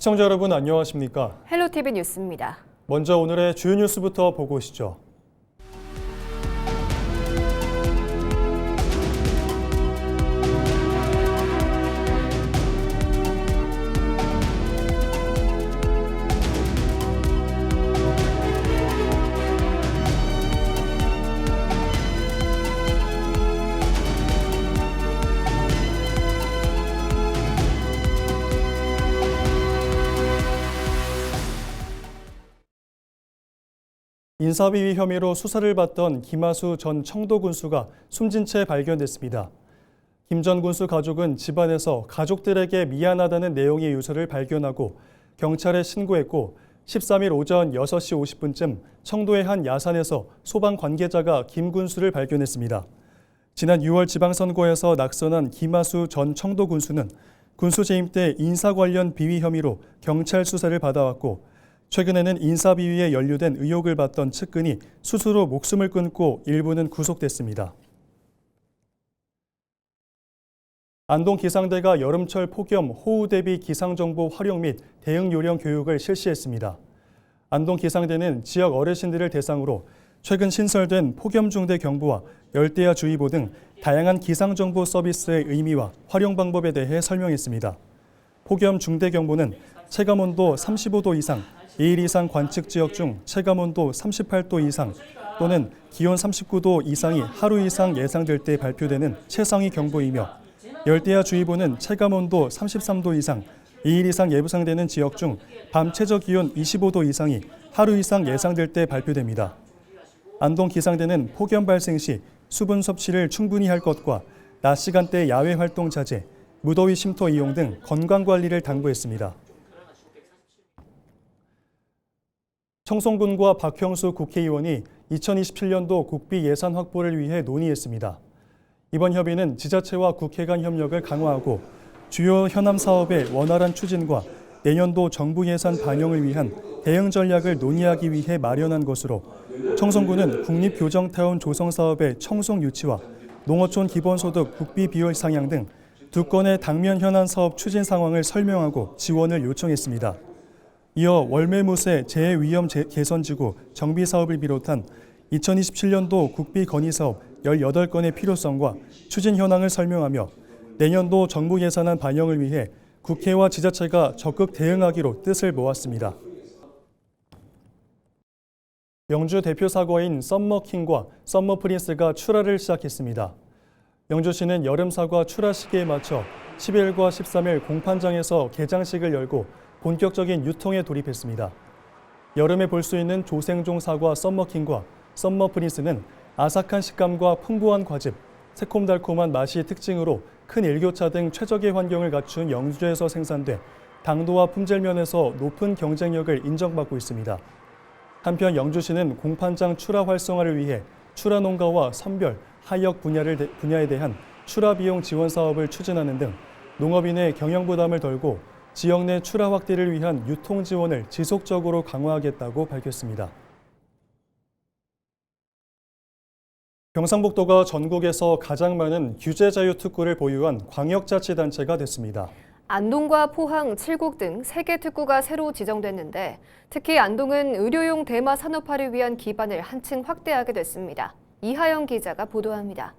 시청자 여러분 안녕하십니까? 헬로티비 뉴스입니다. 먼저 오늘의 주요 뉴스부터 보고 오시죠. 인사비위 혐의로 수사를 받던 김하수 전 청도 군수가 숨진 채 발견됐습니다. 김 전 군수 가족은 집안에서 가족들에게 미안하다는 내용의 유서를 발견하고 경찰에 신고했고 13일 오전 6시 50분쯤 청도의 한 야산에서 소방 관계자가 김 군수를 발견했습니다. 지난 6월 지방선거에서 낙선한 김하수 전 청도 군수는 군수 재임 때 인사 관련 비위 혐의로 경찰 수사를 받아왔고 최근에는 인사비위에 연루된 의혹을 받던 측근이 스스로 목숨을 끊고 일부는 구속됐습니다. 안동 기상대가 여름철 폭염, 호우 대비 기상정보 활용 및 대응 요령 교육을 실시했습니다. 안동 기상대는 지역 어르신들을 대상으로 최근 신설된 폭염 중대 경보와 열대야 주의보 등 다양한 기상정보 서비스의 의미와 활용 방법에 대해 설명했습니다. 폭염 중대 경보는 체감온도 35도 이상, 2일 이상 관측 지역 중 체감온도 38도 이상 또는 기온 39도 이상이 하루 이상 예상될 때 발표되는 최상위 경보이며 열대야 주의보는 체감온도 33도 이상, 2일 이상 예상되는 지역 중 밤 최저 기온 25도 이상이 하루 이상 예상될 때 발표됩니다. 안동 기상대는 폭염 발생 시 수분 섭취를 충분히 할 것과 낮 시간대 야외 활동 자제, 무더위 쉼터 이용 등 건강 관리를 당부했습니다. 청송군과 박형수 국회의원이 2027년도 국비 예산 확보를 위해 논의했습니다. 이번 협의는 지자체와 국회 간 협력을 강화하고 주요 현안 사업의 원활한 추진과 내년도 정부 예산 반영을 위한 대응 전략을 논의하기 위해 마련한 것으로 청송군은 국립교정타운 조성 사업의 청송 유치와 농어촌 기본소득 국비 비율 상향 등 두 건의 당면 현안 사업 추진 상황을 설명하고 지원을 요청했습니다. 이어 월매무새 재해위험 개선지구 정비 사업을 비롯한 2027년도 국비 건의 사업 18건의 필요성과 추진 현황을 설명하며 내년도 정부 예산안 반영을 위해 국회와 지자체가 적극 대응하기로 뜻을 모았습니다. 영주 대표 사과인 썸머킹과 썸머프린스가 출하를 시작했습니다. 영주시는 여름 사과 출하 시기에 맞춰 12일과 13일 공판장에서 개장식을 열고 본격적인 유통에 돌입했습니다. 여름에 볼 수 있는 조생종 사과 썸머킹과 썸머프린스는 아삭한 식감과 풍부한 과즙, 새콤달콤한 맛이 특징으로 큰 일교차 등 최적의 환경을 갖춘 영주에서 생산돼 당도와 품질 면에서 높은 경쟁력을 인정받고 있습니다. 한편 영주시는 공판장 출하 활성화를 위해 출하 농가와 선별, 하역 분야에 대한 출하 비용 지원 사업을 추진하는 등 농업인의 경영 부담을 덜고 지역 내 출하 확대를 위한 유통 지원을 지속적으로 강화하겠다고 밝혔습니다. 경상북도가 전국에서 가장 많은 규제 자유 특구를 보유한 광역자치단체가 됐습니다. 안동과 포항, 칠곡 등 3개 특구가 새로 지정됐는데 특히 안동은 의료용 대마 산업화를 위한 기반을 한층 확대하게 됐습니다. 이하영 기자가 보도합니다.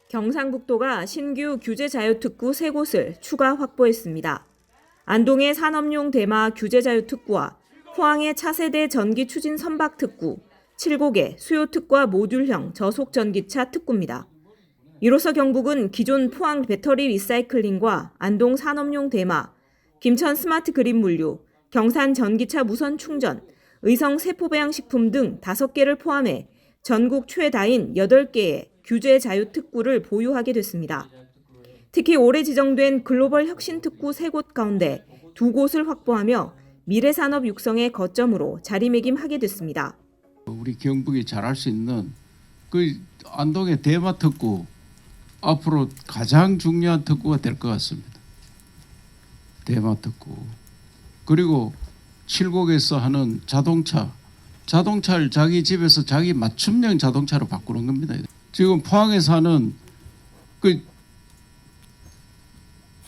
경상북도가 신규 규제 자유 특구 3곳을 추가 확보했습니다. 안동의 산업용 대마 규제 자유 특구와 포항의 차세대 전기 추진 선박 특구, 칠곡의 수요 특과 모듈형 저속 전기차 특구입니다. 이로써 경북은 기존 포항 배터리 리사이클링과 안동 산업용 대마, 김천 스마트 그린 물류, 경산 전기차 무선 충전, 의성 세포배양식품 등 5개를 포함해 전국 최다인 8개의 규제 자유 특구를 보유하게 됐습니다. 특히 올해 지정된 글로벌 혁신 특구 3곳 가운데 2곳을 확보하며 미래산업 육성의 거점으로 자리매김하게 됐습니다. 우리 경북이 잘할 수 있는 그 안동의 대마 특구 앞으로 가장 중요한 특구가 될 것 같습니다. 대마 특구. 그리고 칠곡에서 하는 자동차를 자기 집에서 자기 맞춤형 자동차로 바꾸는 겁니다. 지금 포항에서 하는 그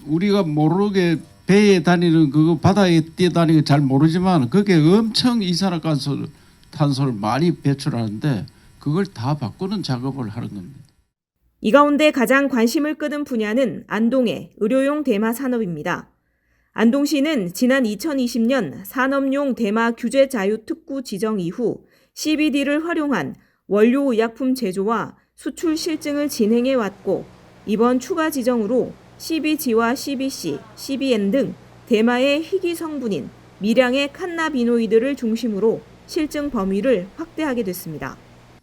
우리가 모르게 배에 다니는 그거 바다에 뛰어다니는 거 잘 모르지만 그게 엄청 이산화탄소를 많이 배출하는데 그걸 다 바꾸는 작업을 하는 겁니다. 이 가운데 가장 관심을 끄는 분야는 안동의 의료용 대마 산업입니다. 안동시는 지난 2020년 산업용 대마 규제 자유 특구 지정 이후 CBD를 활용한 원료 의약품 제조와 수출 실증을 진행해 왔고 이번 추가 지정으로 CBG와 CBC, CBN 등 대마의 희귀 성분인 미량의 칸나비노이드를 중심으로 실증 범위를 확대하게 됐습니다.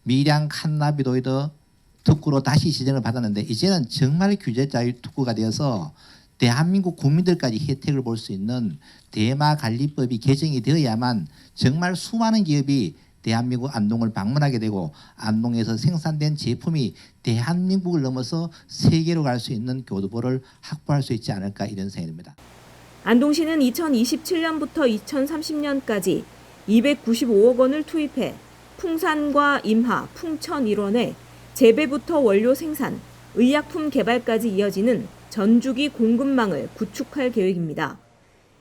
미량 칸나비노이드 특구로 다시 지정을 받았는데 이제는 정말 규제 자유 특구가 되어서 대한민국 국민들까지 혜택을 볼 수 있는 대마관리법이 개정이 되어야만 정말 수많은 기업이 대한민국 안동을 방문하게 되고 안동에서 생산된 제품이 대한민국을 넘어서 세계로 갈 수 있는 교두보를 확보할 수 있지 않을까 이런 생각입니다. 안동시는 2027년부터 2030년까지 295억 원을 투입해 풍산과 임하, 풍천 일원에 재배부터 원료 생산, 의약품 개발까지 이어지는 전주기 공급망을 구축할 계획입니다.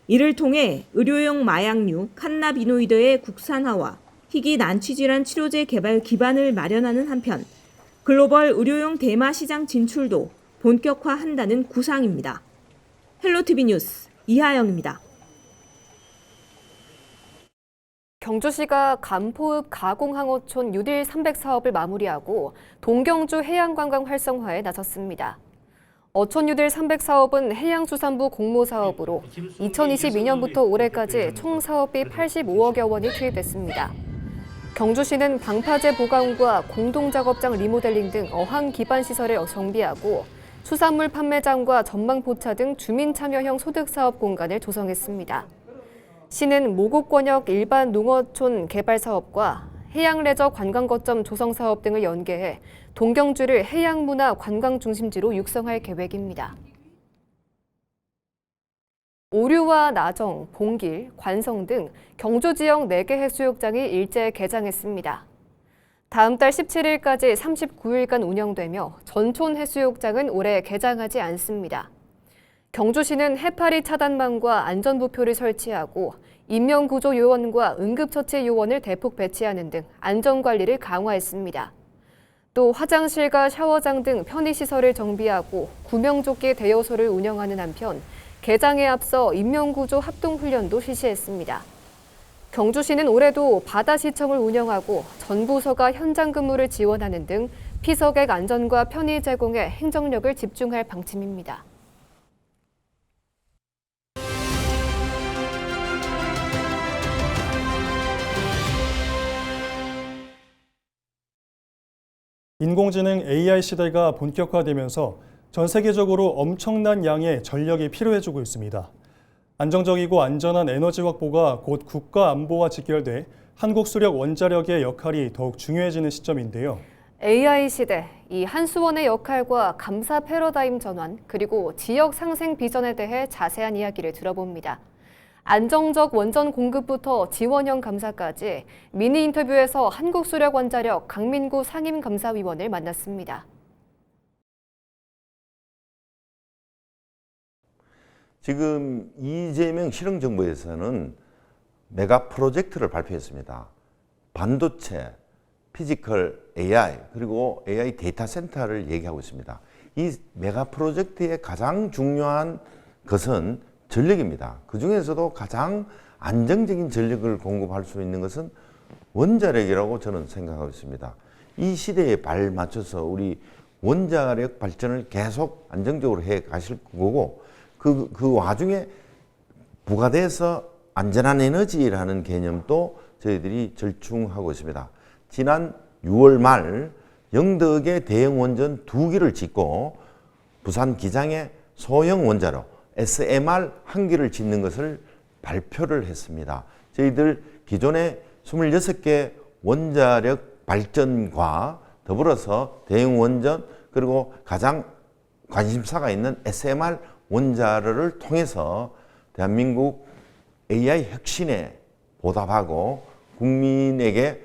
이를 통해 의료용 마약류 칸나비노이드의 국산화와 희귀 난치질환 치료제 개발 기반을 마련하는 한편 글로벌 의료용 대마 시장 진출도 본격화한다는 구상입니다. 헬로티비 뉴스 이하영입니다. 경주시가 간포읍 가공항어촌 뉴딜 300 사업을 마무리하고 동경주 해양관광 활성화에 나섰습니다. 어촌 뉴딜 300 사업은 해양수산부 공모사업으로 2022년부터 올해까지 총 사업비 85억여 원이 투입됐습니다. 경주시는 방파제 보강과 공동작업장 리모델링 등 어항 기반 시설을 정비하고 수산물 판매장과 전망포차 등 주민 참여형 소득사업 공간을 조성했습니다. 시는 모곡권역 일반 농어촌 개발 사업과 해양레저 관광거점 조성 사업 등을 연계해 동경주를 해양문화 관광 중심지로 육성할 계획입니다. 오류와 나정, 봉길, 관성 등 경주 지역 4개 해수욕장이 일제 개장했습니다. 다음 달 17일까지 39일간 운영되며 전촌 해수욕장은 올해 개장하지 않습니다. 경주시는 해파리 차단망과 안전부표를 설치하고 인명구조 요원과 응급처치 요원을 대폭 배치하는 등 안전관리를 강화했습니다. 또 화장실과 샤워장 등 편의시설을 정비하고 구명조끼 대여소를 운영하는 한편 개장에 앞서 인명구조 합동훈련도 실시했습니다. 경주시는 올해도 바다시청을 운영하고 전부서가 현장 근무를 지원하는 등 피서객 안전과 편의 제공에 행정력을 집중할 방침입니다. 인공지능 AI 시대가 본격화되면서 전 세계적으로 엄청난 양의 전력이 필요해지고 있습니다. 안정적이고 안전한 에너지 확보가 곧 국가 안보와 직결돼 한국 수력 원자력의 역할이 더욱 중요해지는 시점인데요. AI 시대, 이 한수원의 역할과 감사 패러다임 전환, 그리고 지역 상생 비전에 대해 자세한 이야기를 들어봅니다. 안정적 원전 공급부터 지원형 감사까지 미니 인터뷰에서 한국수력원자력 강민구 상임감사위원을 만났습니다. 지금 이재명 실행정부에서는 메가 프로젝트를 발표했습니다. 반도체, 피지컬 AI, 그리고 AI 데이터 센터를 얘기하고 있습니다. 이 메가 프로젝트의 가장 중요한 것은 전력입니다. 그 중에서도 가장 안정적인 전력을 공급할 수 있는 것은 원자력이라고 저는 생각하고 있습니다. 이 시대에 발맞춰서 우리 원자력 발전을 계속 안정적으로 해 가실 거고 그 와중에 부가돼서 안전한 에너지라는 개념도 저희들이 절충하고 있습니다. 지난 6월 말 영덕에 대형 원전 2기를 짓고 부산 기장에 소형 원자로 SMR 1기를 짓는 것을 발표를 했습니다. 저희들 기존에 26개 원자력 발전과 더불어서 대형 원전 그리고 가장 관심사가 있는 SMR 원자로를 통해서 대한민국 AI 혁신에 보답하고 국민에게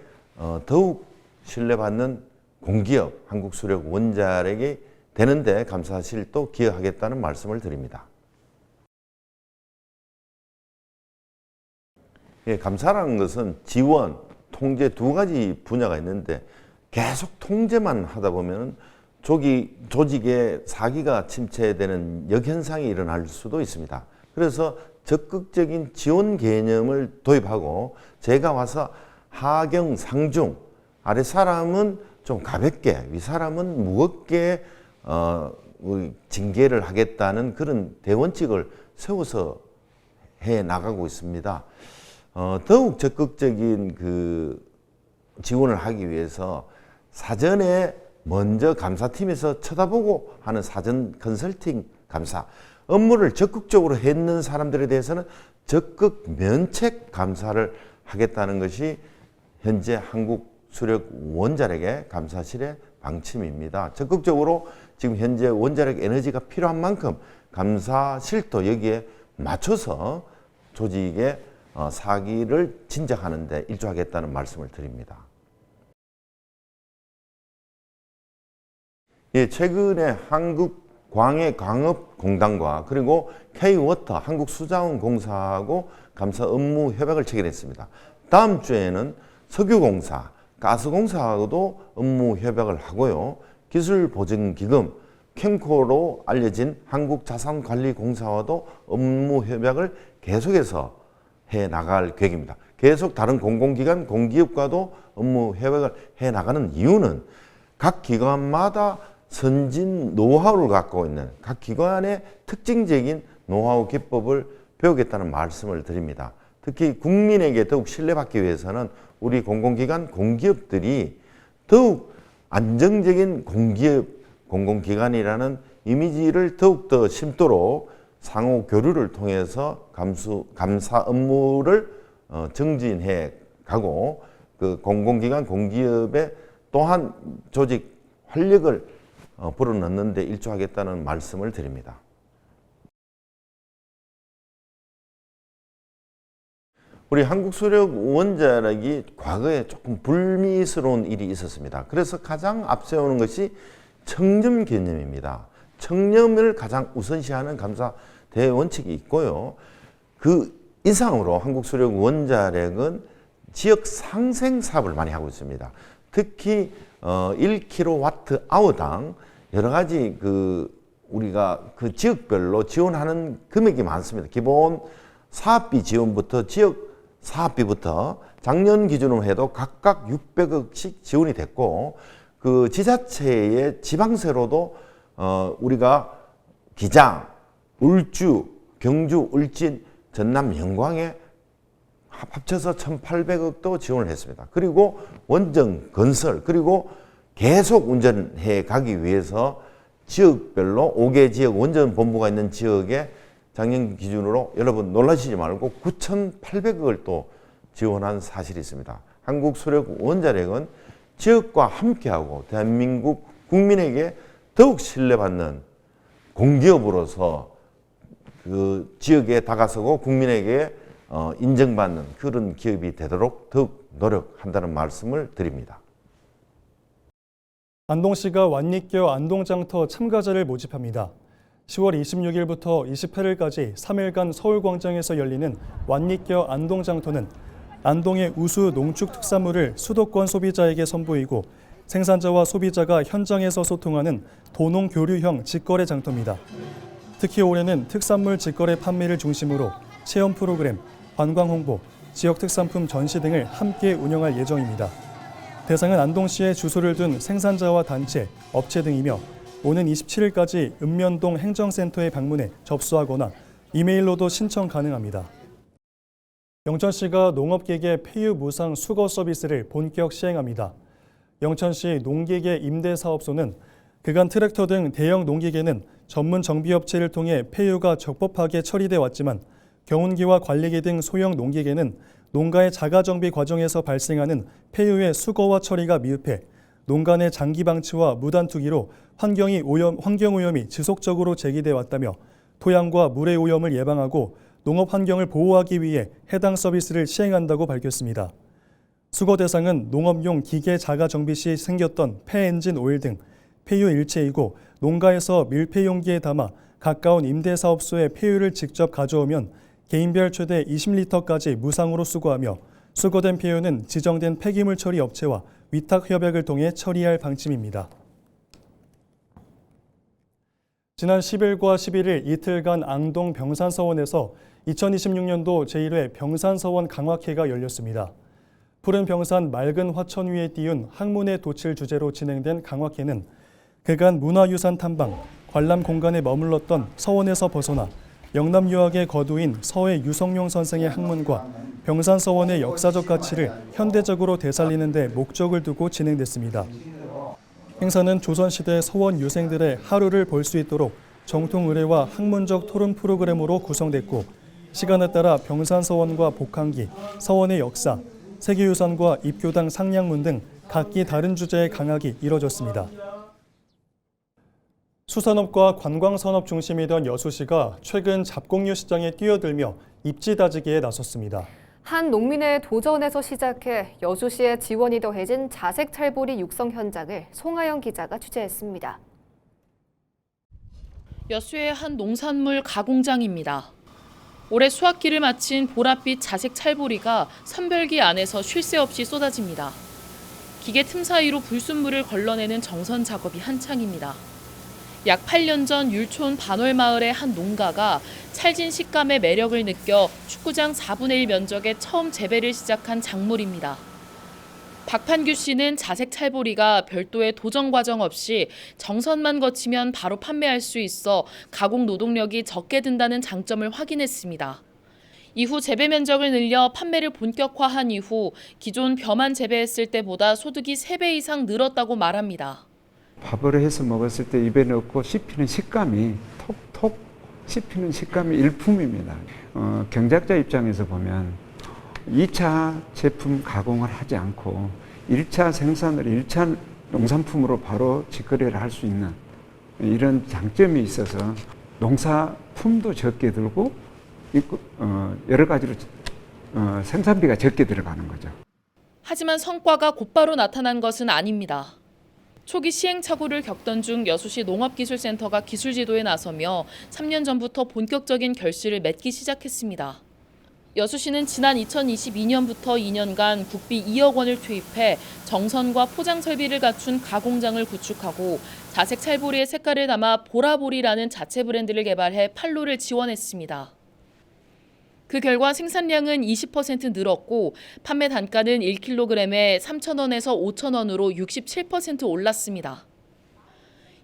더욱 신뢰받는 공기업 한국수력 원자력이 되는데 감사실도 기여하겠다는 말씀을 드립니다. 예, 감사라는 것은 지원, 통제 두 가지 분야가 있는데 계속 통제만 하다 보면 조직의 사기가 침체되는 역현상이 일어날 수도 있습니다. 그래서 적극적인 지원 개념을 도입하고 제가 와서 하경, 상중, 아래 사람은 좀 가볍게, 위 사람은 무겁게 징계를 하겠다는 그런 대원칙을 세워서 해 나가고 있습니다. 더욱 적극적인 그 지원을 하기 위해서 사전에 먼저 감사팀에서 쳐다보고 하는 사전 컨설팅 감사, 업무를 적극적으로 했는 사람들에 대해서는 적극 면책 감사를 하겠다는 것이 현재 한국수력원자력의 감사실의 방침입니다. 적극적으로 지금 현재 원자력 에너지가 필요한 만큼 감사실도 여기에 맞춰서 조직의 사기를 진작하는 데 일조하겠다는 말씀을 드립니다. 예, 최근에 한국광해광업공단과 그리고 K워터 한국수자원공사하고 감사 업무 협약을 체결했습니다. 다음 주에는 석유공사, 가스공사하고도 업무 협약을 하고요. 기술보증기금, 캠코로 알려진 한국자산관리공사와도 업무 협약을 계속해서 해 나갈 계획입니다. 계속 다른 공공기관, 공기업과도 업무 협약을 해 나가는 이유는 각 기관마다 선진 노하우를 갖고 있는 각 기관의 특징적인 노하우 기법을 배우겠다는 말씀을 드립니다. 특히 국민에게 더욱 신뢰받기 위해서는 우리 공공기관, 공기업들이 더욱 안정적인 공공기관이라는 이미지를 더욱더 심도록 상호 교류를 통해서 감사 업무를 정진해 가고 그 공공기관, 공기업의 또한 조직 활력을 불어넣는 데 일조하겠다는 말씀을 드립니다. 우리 한국수력원자력이 과거에 조금 불미스러운 일이 있었습니다. 그래서 가장 앞세우는 것이 청렴 개념입니다. 청렴을 가장 우선시하는 감사 대원칙이 있고요. 그 이상으로 한국수력원자력은 지역 상생 사업을 많이 하고 있습니다. 특히 1kWh당 여러 가지 우리가 그 지역별로 지원하는 금액이 많습니다. 기본 사업비 지원부터 지역 사업비부터 작년 기준으로 해도 각각 600억씩 지원이 됐고 그 지자체의 지방세로도 우리가 기장, 울주, 경주, 울진, 전남, 영광에 합쳐서 1,800억도 지원을 했습니다. 그리고 원정, 건설, 그리고 계속 운전해 가기 위해서 지역별로 5개 지역 원전본부가 있는 지역에 작년 기준으로 여러분 놀라시지 말고 9,800억을 또 지원한 사실이 있습니다. 한국수력원자력은 지역과 함께하고 대한민국 국민에게 더욱 신뢰받는 공기업으로서 그 지역에 다가서고 국민에게 인정받는 그런 기업이 되도록 더욱 노력한다는 말씀을 드립니다. 안동시가 완립교 안동장터 참가자를 모집합니다. 10월 26일부터 28일까지 3일간 서울광장에서 열리는 완립교 안동장터는 안동의 우수 농축 특산물을 수도권 소비자에게 선보이고 생산자와 소비자가 현장에서 소통하는 도농교류형 직거래 장터입니다. 특히 올해는 특산물 직거래 판매를 중심으로 체험 프로그램, 관광 홍보, 지역 특산품 전시 등을 함께 운영할 예정입니다. 대상은 안동시에 주소를 둔 생산자와 단체, 업체 등이며 오는 27일까지 읍면동 행정센터에 방문해 접수하거나 이메일로도 신청 가능합니다. 영천시가 농업기계 폐유 무상 수거 서비스를 본격 시행합니다. 영천시 농기계 임대사업소는 그간 트랙터 등 대형 농기계는 전문 정비업체를 통해 폐유가 적법하게 처리돼 왔지만 경운기와 관리기 등 소형 농기계는 농가의 자가정비 과정에서 발생하는 폐유의 수거와 처리가 미흡해 농가 내 장기 방치와 무단 투기로 환경오염이 지속적으로 제기돼 왔다며 토양과 물의 오염을 예방하고 농업 환경을 보호하기 위해 해당 서비스를 시행한다고 밝혔습니다. 수거 대상은 농업용 기계 자가 정비 시 생겼던 폐엔진 오일 등 폐유 일체이고 농가에서 밀폐 용기에 담아 가까운 임대사업소에 폐유를 직접 가져오면 개인별 최대 20리터까지 무상으로 수거하며 수거된 폐유는 지정된 폐기물 처리 업체와 위탁 협약을 통해 처리할 방침입니다. 지난 10일과 11일 이틀간 앙동 병산서원에서 2026년도 제1회 병산서원 강화회가 열렸습니다. 푸른 병산 맑은 화천 위에 띄운 항문의 돛을 주제로 진행된 강화회는 그간 문화유산 탐방, 관람 공간에 머물렀던 서원에서 벗어나 영남 유학의 거두인 서해 유성룡 선생의 학문과 병산서원의 역사적 가치를 현대적으로 되살리는 데 목적을 두고 진행됐습니다. 행사는 조선시대 서원 유생들의 하루를 볼 수 있도록 정통 의례와 학문적 토론 프로그램으로 구성됐고 시간에 따라 병산서원과 복항기, 서원의 역사, 세계유산과 입교당 상량문 등 각기 다른 주제의 강학이 이뤄졌습니다. 수산업과 관광산업 중심이던 여수시가 최근 잡곡류 시장에 뛰어들며 입지 다지기에 나섰습니다. 한 농민의 도전에서 시작해 여수시의 지원이 더해진 자색 찰보리 육성 현장을 송하영 기자가 취재했습니다. 여수의 한 농산물 가공장입니다. 올해 수확기를 마친 보랏빛 자색 찰보리가 선별기 안에서 쉴 새 없이 쏟아집니다. 기계 틈 사이로 불순물을 걸러내는 정선 작업이 한창입니다. 약 8년 전 율촌 반월마을의 한 농가가 찰진 식감의 매력을 느껴 축구장 4분의 1 면적에 처음 재배를 시작한 작물입니다. 박판규 씨는 자색 찰보리가 별도의 도전 과정 없이 정선만 거치면 바로 판매할 수 있어 가공 노동력이 적게 든다는 장점을 확인했습니다. 이후 재배 면적을 늘려 판매를 본격화한 이후 기존 벼만 재배했을 때보다 소득이 3배 이상 늘었다고 말합니다. 밥을 해서 먹었을 때 입에 넣고 씹히는 식감이 톡톡 씹히는 식감이 일품입니다. 경작자 입장에서 보면 2차 제품 가공을 하지 않고 1차 생산을 1차 농산품으로 바로 직거래를 할 수 있는 이런 장점이 있어서 농사품도 적게 들고 여러 가지로 생산비가 적게 들어가는 거죠. 하지만 성과가 곧바로 나타난 것은 아닙니다. 초기 시행착오를 겪던 중 여수시 농업기술센터가 기술지도에 나서며 3년 전부터 본격적인 결실을 맺기 시작했습니다. 여수시는 지난 2022년부터 2년간 국비 2억 원을 투입해 정선과 포장 설비를 갖춘 가공장을 구축하고 자색 찰보리의 색깔을 담아 보라보리라는 자체 브랜드를 개발해 판로를 지원했습니다. 그 결과 생산량은 20% 늘었고 판매 단가는 1kg에 3,000원에서 5,000원으로 67% 올랐습니다.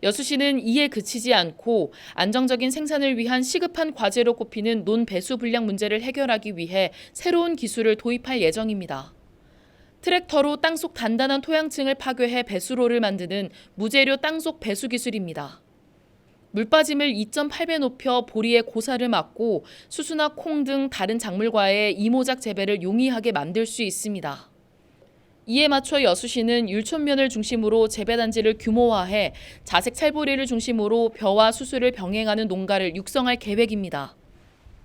여수시는 이에 그치지 않고 안정적인 생산을 위한 시급한 과제로 꼽히는 논배수 불량 문제를 해결하기 위해 새로운 기술을 도입할 예정입니다. 트랙터로 땅속 단단한 토양층을 파괴해 배수로를 만드는 무재료 땅속 배수 기술입니다. 물빠짐을 2.8배 높여 보리의 고사를 막고 수수나 콩 등 다른 작물과의 이모작 재배를 용이하게 만들 수 있습니다. 이에 맞춰 여수시는 율촌면을 중심으로 재배단지를 규모화해 자색 찰보리를 중심으로 벼와 수수를 병행하는 농가를 육성할 계획입니다.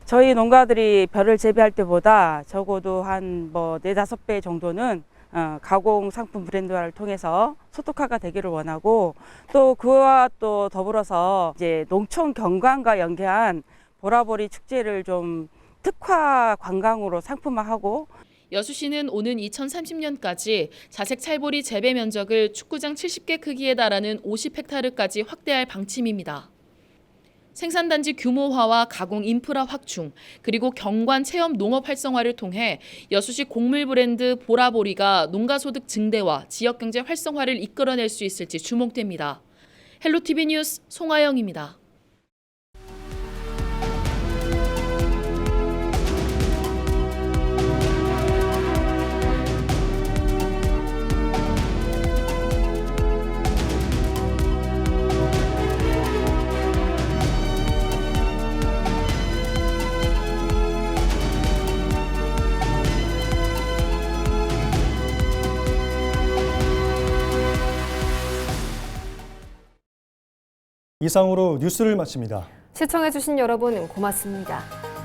저희 농가들이 벼를 재배할 때보다 적어도 한 4-5배 정도는 가공 상품 브랜드화를 통해서 소득화가 되기를 원하고 또 그와 또 더불어서 이제 농촌 경관과 연계한 보라보리 축제를 좀 특화 관광으로 상품화하고 여수시는 오는 2030년까지 자색 찰보리 재배 면적을 축구장 70개 크기에 달하는 50헥타르까지 확대할 방침입니다. 생산단지 규모화와 가공 인프라 확충, 그리고 경관 체험 농업 활성화를 통해 여수시 곡물 브랜드 보라보리가 농가소득 증대와 지역경제 활성화를 이끌어낼 수 있을지 주목됩니다. 헬로티비 뉴스 송하영입니다. 이상으로 뉴스를 마칩니다. 시청해주신 여러분 고맙습니다.